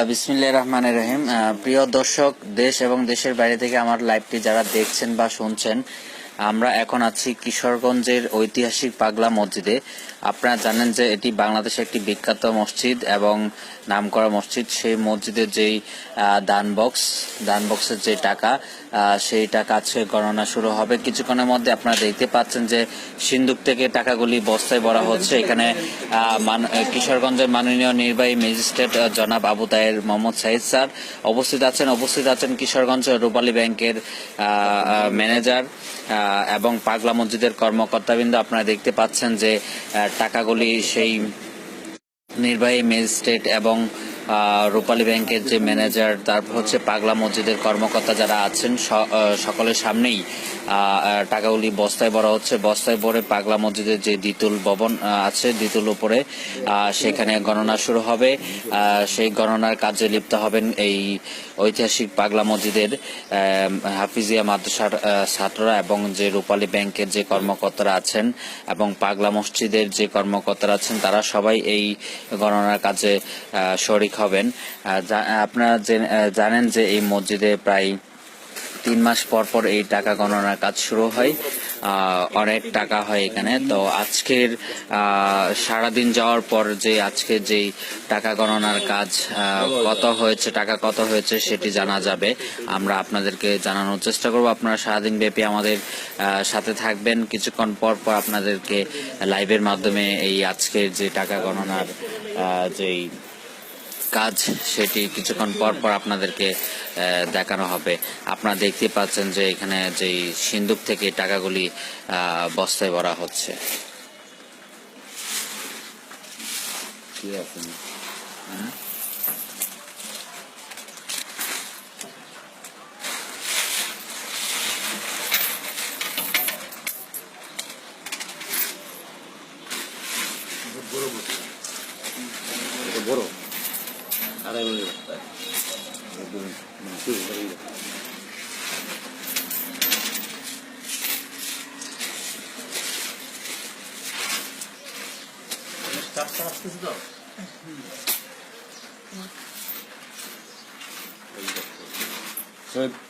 বিসমিল্লাহির রহমানির রহিম। প্রিয় দর্শক, দেশ এবং দেশের বাইরে থেকে আমার লাইভটি যারা দেখছেন বা শুনছেন, আমরা এখন আছি কিশোরগঞ্জের ঐতিহাসিক পাগলা মসজিদে। আপনারা জানেন যে এটি বাংলাদেশের একটি বিখ্যাত মসজিদ এবং নামকরা মসজিদ। সেই মসজিদের যেই দান বক্সের যে টাকা, সেই টাকা আজকে গণনা শুরু হবে কিছুক্ষণের মধ্যে। আপনারা দেখতে পাচ্ছেন যে সিন্দুক থেকে টাকাগুলি বস্তায় ভরা হচ্ছে। এখানে কিশোরগঞ্জের মাননীয় নির্বাহী ম্যাজিস্ট্রেট জনাব আবু তাহের মোহাম্মদ সাইদ স্যার উপস্থিত আছেন কিশোরগঞ্জ রূপালী ব্যাংকের ম্যানেজার এবং পাগলা মসজিদের কর্মকর্তাবৃন্দ। আপনারা দেখতে পাচ্ছেন যে টাকাগুলি সেই নির্বাহী ম্যাজিস্ট্রেট এবং রূপালী ব্যাংকের যে ম্যানেজার, তারপর হচ্ছে পাগলা মসজিদের কর্মকর্তা যারা আছেন, সকলের সামনেই টাকাগুলি বস্তায় ভরা হচ্ছে। বস্তায় ভরে পাগলা মসজিদের যে দ্বিতল ভবন আছে, দ্বিতল উপরে সেখানে গণনা শুরু হবে। সেই গণনার কাজে লিপ্ত হবেন এই ঐতিহাসিক পাগলা মসজিদের হাফিজিয়া মাদ্রাসার ছাত্ররা এবং যে রূপালী ব্যাংকের যে কর্মকর্তারা আছেন এবং পাগলা মসজিদের যে কর্মকর্তারা আছেন, তারা সবাই এই গণনার কাজে শরিক হবেন। আপনারা জানেন যে এই মসজিদে প্রায় 3 মাস পর এই টাকা গণনার কাজ শুরু হয়। অনেক টাকা হয় এখানে। তো আজকের সারাদিন যাওয়ার পর যে আজকে যেই টাকা গণনার কাজ টাকা কত হয়েছে সেটি জানা যাবে। আমরা আপনাদেরকে জানানোর চেষ্টা করব। আপনারা সারাদিন ব্যাপী আমাদের সাথে থাকবেন। কিছুক্ষণ পর আপনাদেরকে লাইভের মাধ্যমে এই আজকের যে টাকা গণনার যেই কাজ, সেটি কিছুক্ষণ পর আপনাদেরকে দেখানো হবে। আপনারা দেখতে পাচ্ছেন যে এখানে যেই সিন্দুক থেকে টাকাগুলি বস্তায় ভরা হচ্ছে। বড়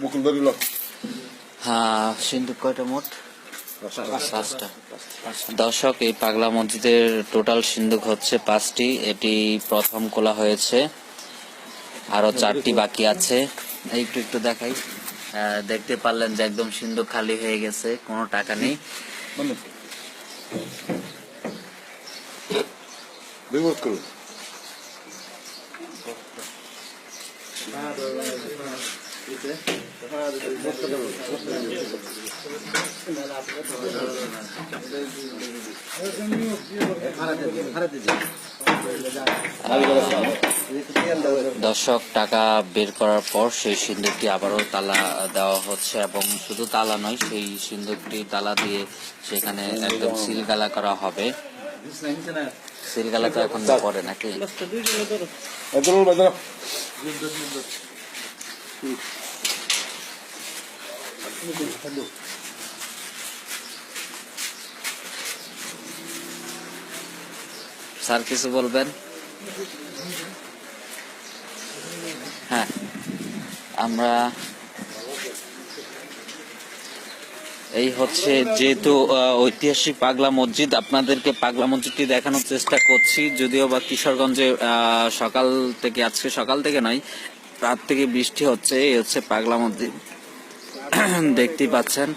মুকুল ধরিল। সিন্দুক কয়টা মোট? 5টা। দর্শক, এই পাগলা মসজিদের টোটাল সিন্দুক হচ্ছে 5টি। এটি প্রথম খোলা হয়েছে, আরো 4টি বাকি আছে। একটু দেখাই। দেখতে পারলেন যে একদম সিন্দুক খালি হয়ে গেছে, কোনো টাকা নেই। দর্শক, টাকা বের করার পর সেই সিন্দুকটি আবারও তালা দেওয়া হচ্ছে এবং শুধু তালা নয়, সেই সিন্দুকটি তালা দিয়ে সেখানে একদম সিলগালা করা হবে। সিলগালা তো এখন পরে নাকি? স্যার কিছু বলবেন? হ্যাঁ, আমরা এই হচ্ছে যেহেতু ঐতিহাসিক পাগলা মসজিদ, আপনাদেরকে পাগলা মসজিদটি দেখানোর চেষ্টা করছি। যদিও বা কিশোরগঞ্জে আজকে সকাল থেকে নয়, রাত থেকে বৃষ্টি হচ্ছে। এই হচ্ছে পাগলা মসজিদ, দেখতেই পাচ্ছেন।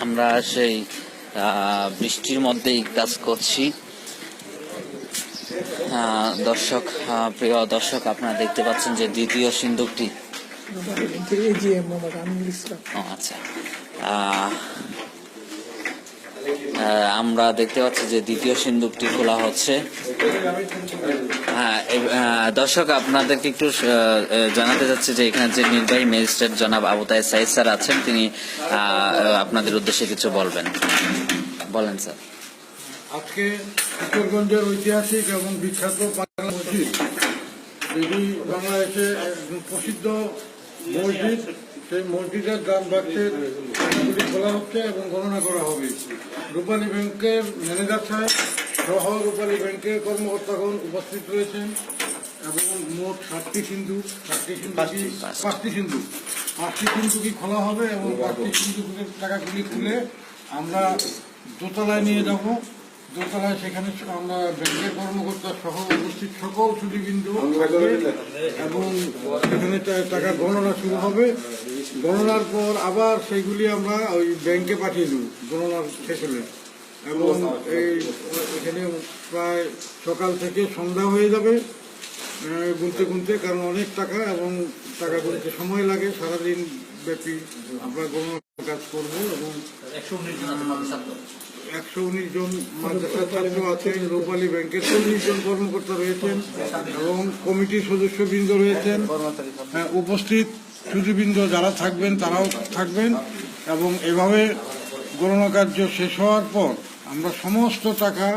আমরা সেই বৃষ্টির মধ্যেই কাজ করছি। প্রিয় দর্শক, আপনারা দেখতে পাচ্ছেন যে দ্বিতীয় সিন্দুকটি, আচ্ছা, আমরা দেখতে পাচ্ছি যে দ্বিতীয় সিন্দুকটি খোলা হচ্ছে। দর্শক, আপনাদেরকে একটু জানাতে যাচ্ছে যে এখানে যে নির্বাহী ম্যাজিস্ট্রেট জনাব আবু তাহের সাইদ স্যার আছেন, তিনি আপনাদের উদ্দেশ্যে কিছু বলবেন। বলেন স্যার। আজকে কিশোরগঞ্জের ঐতিহাসিক এবং বিখ্যাত পাগলা মসজিদ, এটি বাংলাদেশে প্রসিদ্ধ মসজিদ, সেই মসজিদের দান বাক্সের টাকাগুলি খোলা হচ্ছে এবং গণনা করা হবে। রূপালী ব্যাংকের ম্যানেজার সাহেব সহ রূপালী ব্যাংকের কর্মকর্তাগণ উপস্থিত রয়েছেন এবং মোট 7টি সিন্ধুক, 5টি সিন্ধুকই খোলা হবে এবং 5টি সিন্ধুকের টাকাগুলি খুলে আমরা দোতলায় নিয়ে যাব। দোতলায় সেখানে আমরা ব্যাংকের কর্মকর্তা সহ উপস্থিত সকল সুদীবৃন্দু এবং সেখানে টাকা গণনা শুরু হবে। গণনার পর আবার সেইগুলি আমরা ওই ব্যাংকে পাঠিয়ে দেব গণনার শেষ হলে, এবং এখানে প্রায় সকাল থেকে সন্ধ্যা হয়ে যাবে গুনতে গুনতে, কারণ অনেক টাকা এবং টাকা গুনতে সময় লাগে। সারাদিন ব্যাপী আমরা গণনার কাজ করবো এবং 119 জন মাদ্রাসার ছাত্র আছেন, রূপালী ব্যাংকের 40 জন কর্মকর্তা রয়েছেন এবং কমিটির সদস্যবৃন্দ রয়েছেন। উপস্থিত সুদীবৃন্দ যারা থাকবেন তারাও থাকবেন এবং এভাবে গণনা কার্য শেষ হওয়ার পর আমরা সমস্ত টাকা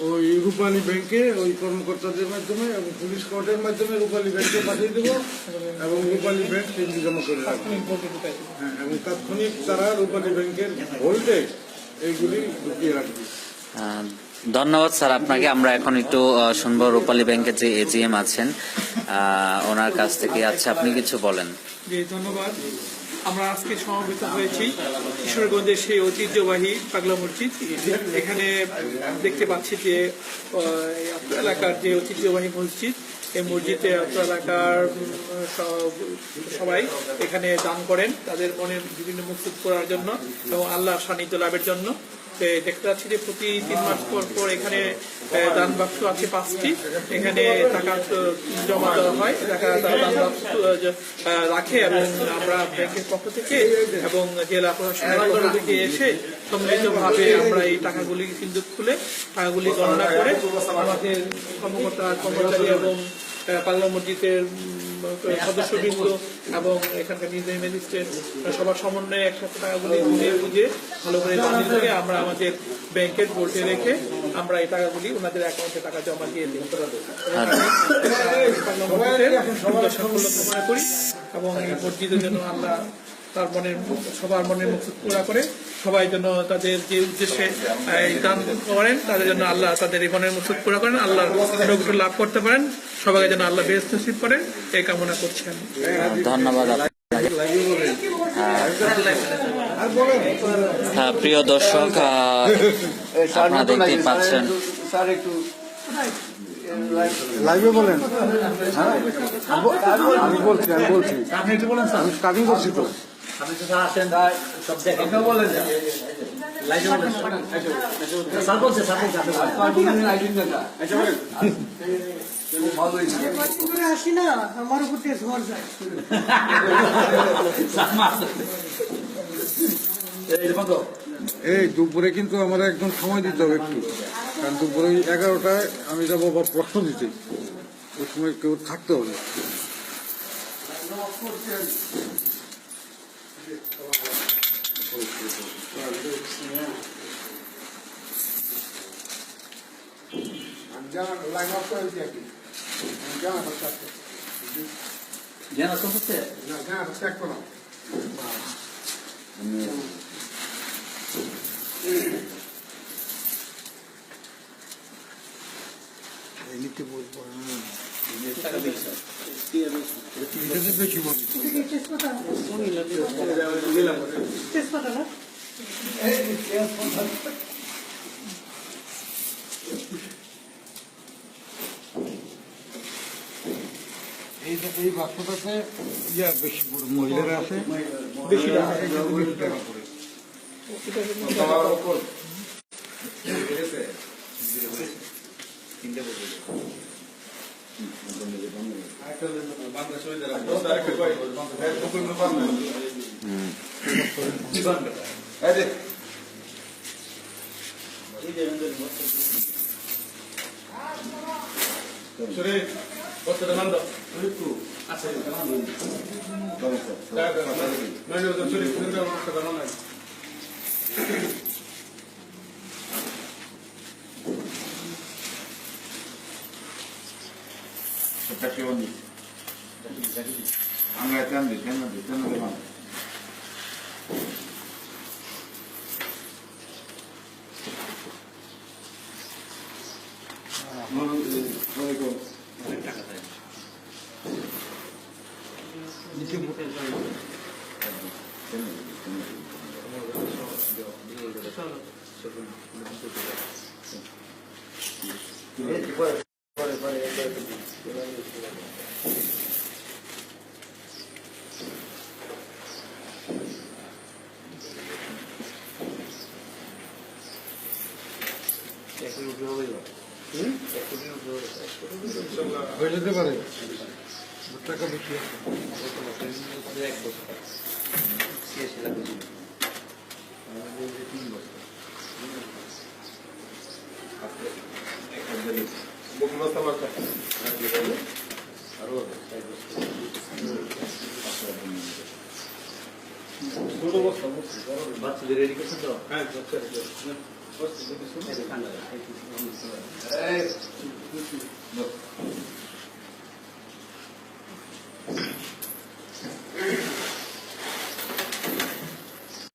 ওই রূপালী ব্যাংকে ওই কর্মকর্তাদের মাধ্যমে এবং পুলিশ কোর্টের মাধ্যমে রূপালী ব্যাংকে পাঠিয়ে দেবো এবং রূপালী ব্যাংক সেগুলি জমা করে রাখবে। এবং তাৎক্ষণিক তারা রূপালী ব্যাংকের ভোল্টে এইগুলি ঢুকিয়ে রাখবে। ধন্যবাদ স্যার আপনাকে। আমরা এখন একটু শুনবো রূপালী ব্যাংকের যে এজিএম আছেন ওনার কাছ থেকে। আচ্ছা, আপনি কিছু বলেন। জি, ধন্যবাদ। আমরা আজকে সমবেত হয়েছি কিশোরগঞ্জের সেই ঐতিহ্যবাহী পাগলা মসজিদ। এখানে দেখতে পাচ্ছি যে এলাকার যে ঐতিহ্যবাহী মসজিদ, এই মসজিদে এলাকার সবাই এখানে দান করেন তাদের মনের বিভিন্ন মুক্ত করার জন্য এবং আল্লাহর সান্নিধ্য লাভের জন্য। দেখতে পাচ্ছি যে প্রতি 3 মাস পর পর এখানে দান বাক্স আছে 5টি, এখানে টাকা জমা দেওয়া হয়, টাকা দান বাক্স রাখে এবং আমরা ব্যাংকের পক্ষ থেকে এবং জেলা প্রশাসনের পক্ষ থেকে এসে সম্মিলিতভাবে আমরা এই টাকাগুলি সিন্ধুক খুলে টাকাগুলি গণনা করে আমাদের কর্মচারী এবং পাগলা মসজিদের সদস্যবৃন্দ এবং এখানকার নির্বাহী ম্যাজিস্ট্রেট সবার সমন্বয়ে একসাথে টাকাগুলি বুঝে ভালো করে দিয়ে আমরা আমাদের ব্যাংকের বোর্ডে রেখে আমরা এই টাকাগুলি ওনাদের অ্যাকাউন্টে টাকা জমা দিয়ে দিই। সাফল্য কামনা করি এবং এই মসজিদের জন্য আমরা তার সবার মনের মুখ পুরা করে সবাই যেন তাদের যে উদ্দেশ্যে দান করেন তাদের জন্য আল্লাহ তাদের এই মনের মুখ পুরা করেন, আল্লাহর অনুগ্রহ লাভ করতে পারেন, সবাইকে যেন আল্লাহ বেহেশত নসিব করেন এই কামনা করছেন। ধন্যবাদ। প্রিয় দর্শক, আপনারা দেখতেই পাচ্ছেন লাইভে বলেন। আমি বলছি আপনি একটু বলেন স্যার, আমি স্টার্টিং করছি তো। আপনি তো আসেন সব দেখেন বলেন লাইভে বলেন স্যার বলছে আসি না আমার উপর দিয়ে ঝড় যায়। এই দুপুরে কিন্তু আমার একদম সময় দিতে হবে একটু, কারণ দুপুরে 11টায় আমি যাবো আবার প্রশ্ন দিতে, ওই সময় কেউ থাকতে হবে। বেশি বলি তেজপাতা না এই বাক্সটাতে বেশি মহিলারা আছে, বেশি টাকা করে হয়ে যেতে পারে টাকা বেশি আছে বাচ্চাদের এডুকেশন তো হ্যাঁ বাচ্চা